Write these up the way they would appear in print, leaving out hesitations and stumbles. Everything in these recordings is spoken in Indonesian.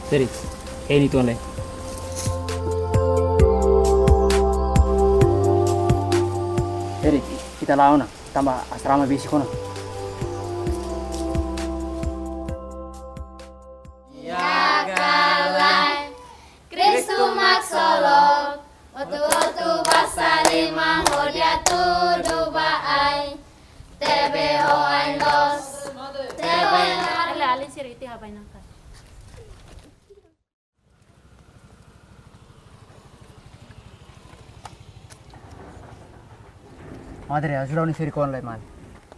Seri, ini tuan leh. Seri, kita lawan tambah asrama besi kono. Kristu maksolog, otu basalima hodiatu dubai, TBO los, TBO. Alin siriti habay nangka. Madre, ajudar ni Seri kono leh mal.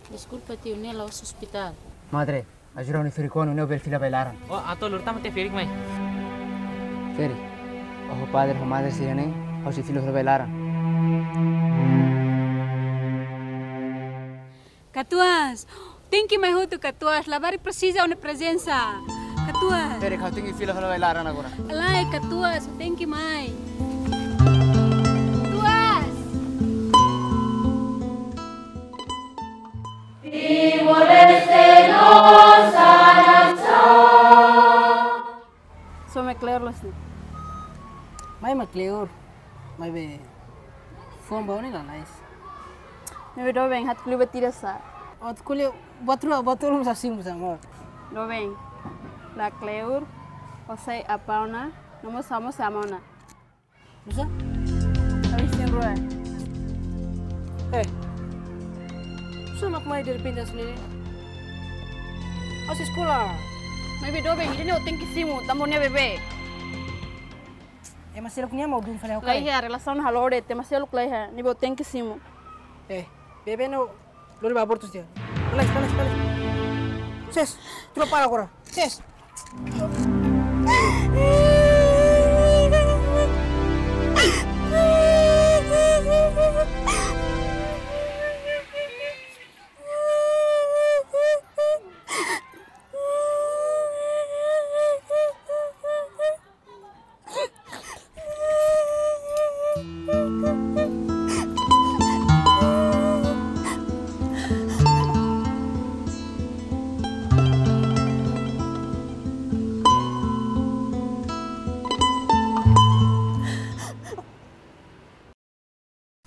Disculpa tio, ne laos hospital. Madre, ajudar ni Seri kono ne bel fila bailaran. Oh, atau lurta mate ferik mai. Seri, oh padre, oh madre Seri ne, oh si filo bailaran. Catuas, thank you my hoto Catuas, la vari precisa una presença. Catuas. Seri, kau tinggi filo bailaran agora. Alai Catuas, thank you mai. Catuas. So me clear los ni. Mai McLeod, mai be phone bau ni lah nice. Me do bem hat clube tira sa. Ot kule batul sa sim sa mo. Do bem. La Cleur, osai apauna, nomo samo samona. Bisa? Abi sin ruai. Eh. Sama mai dari pindah sendiri. Asis sekolah. Maybe do bem, ini oteng kisimu, tamonya bebe. Masih lakunya mau dum fale Lai okay. ha relação halore, te masih luk lai ha, ni bo oteng kisimu. Bebe no lori babor tu dia. Palas. Ses, tu para agora. Ses.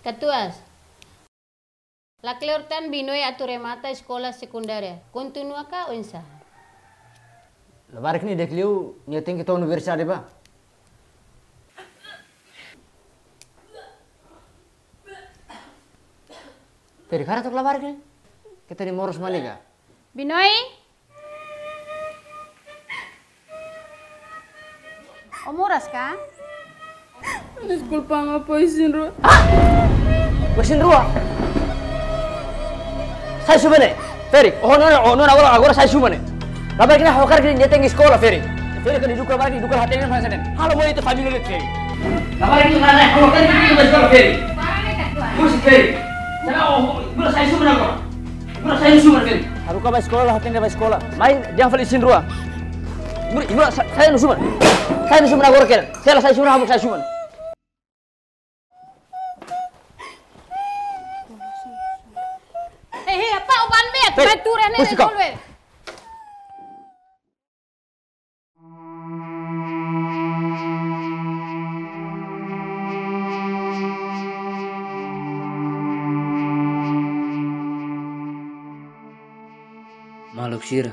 Catuas. La Cleortan binoi a tu remata escola secundaria. Continua ka o insa? Lebar ni dek liu, ni tinggi tu universitas ba? Seri, kara tu lebar ni? Kita ni moros maliga. Binoi? Omoras ka? Desculpa ngapa isin ru. Mesin rua. Saya sumene. Feri, oh no agora saya sumene. Lebar kini hokar kini dia tinggi sekolah Feri. Feri kan duduk lagi, duduk hati ni mana sen. Halo mau itu family ni Feri. Lebar kini mana hokar kini di sekolah Feri. Musik Feri. Gua saya sumene agora. Gua saya sumene Feri. Haru ka ba sekolah, hati ni ba sekolah. Main jangan fali isin rua. Ibu saya nu sumene. Saya nu sumene agora kira. Saya sumene habuk saya sumene. Apa uban met? Beture ne resolve. Maluk sira,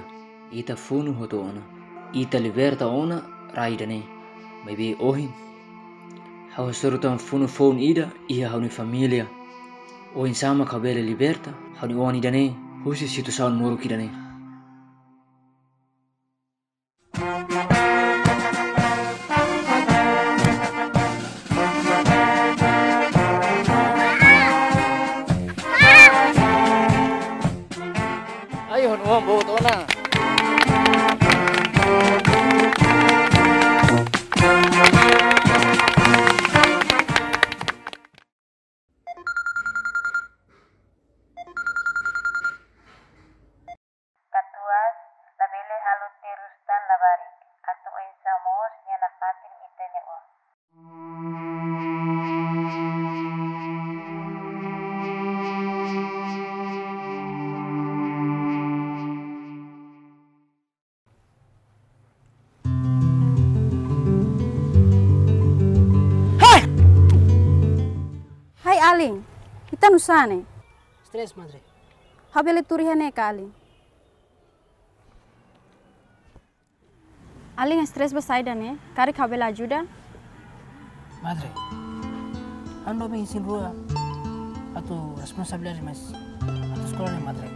ita funu hoto ona, ita liberta ona raidane, maybe ohin. Hawa surutan funu phone ida, iha hauni familia. Ohin sama kabele liberta, hauni oni dane, husi situ saun muruki dane. Ayo hon bawa tu na. Catuas, la bele halu terustan la barik. Atu insamos nyana fatin itene o. Aling, kita nusane. Stres, madre. Habele turihane ka Aling. Aling stres basaidane, kari habele ajuda. Madre, ando me isin rua atau responsabilidade mas atau sekolah ni madre.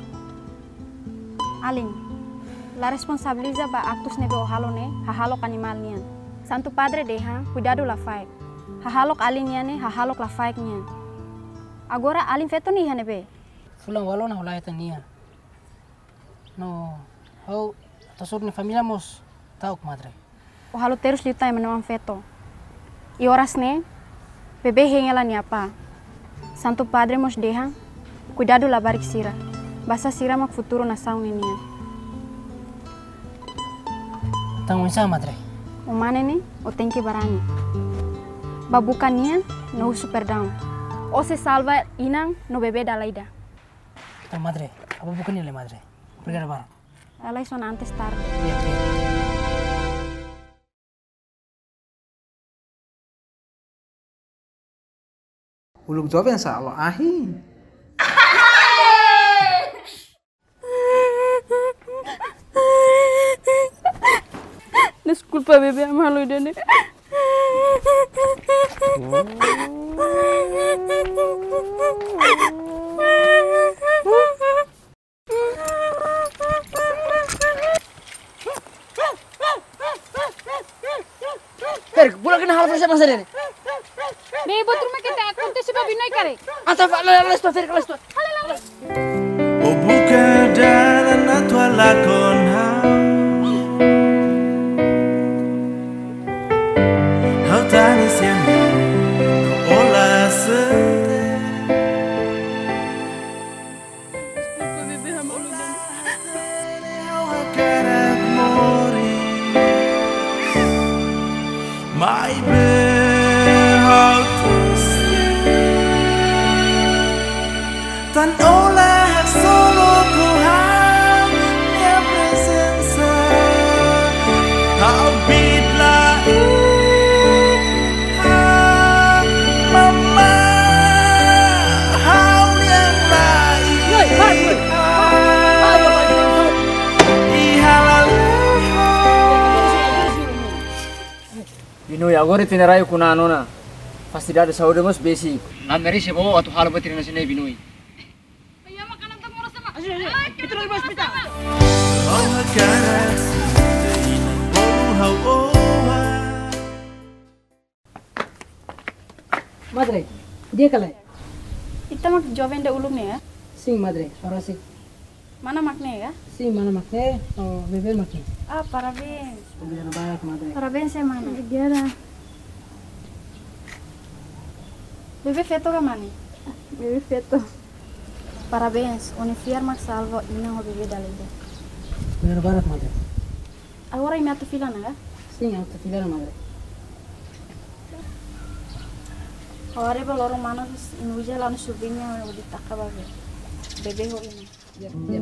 Aling, la responsabiliza ba actus nebe o halone, hahalok animal nian. Santo Padre deha, cuidado la faik. Hahalok Aling niane, hahalok la faik nian. Agora Aling feto ni hanebe. Fulang walo na ulay tania. No, how tasur ni familia mos tauk madre. O halo terus liutai menawang feto. I horas ne, bebe hengela ni apa. Santo Padre mos deha, cuidado la barik sira. Basa sira mak futuro na saung nian. Tanggung sa madre. O mane ne, o tenki barani. Babukan nian, no super down. O se salva inang no bebe dalaida. Tang madre, apa bukan ni le madre? Pergi bar. Alay son antes tarde. Iya, iya. Uluk jawab yang salah ahi. Desculpa bebe, amalo dene. Fer, bulan kena hal persiapan masa ini. Be betul me kita akunte si Binoy kare. Atau alas tu Fer, alas tu. O buka dalan na tua lakon hau tani siang ola sete. Karak mori mai be hau tan ola solo Tuhan ya presensa hau bitla mama hau yang lain Binoy agora tinerayo kuna nona. Pasti ada saudara mas basic. Nameri siapa atau hal betul nasi nih Binoy. Itu lagi bos pita. Madre, dia kalai. Kita mak joven de ulung ne ya. Sing madre, orang sing. Mana makne ya? Sing mana makne, oh bebe makne. Ah, parabéns. Biar banyak madre. Parabéns semana. Obrigada. Bebe feto ka mani? Bebe feto. Parabéns, unifiar mak salvo ina ho bebe dalida. Biar banyak madre. Agora ime atu fila na? Sing auto filar madre. Agora ba loro mana inuja lanu subinya o ditaka ba bebe ho ina. Yep, yep.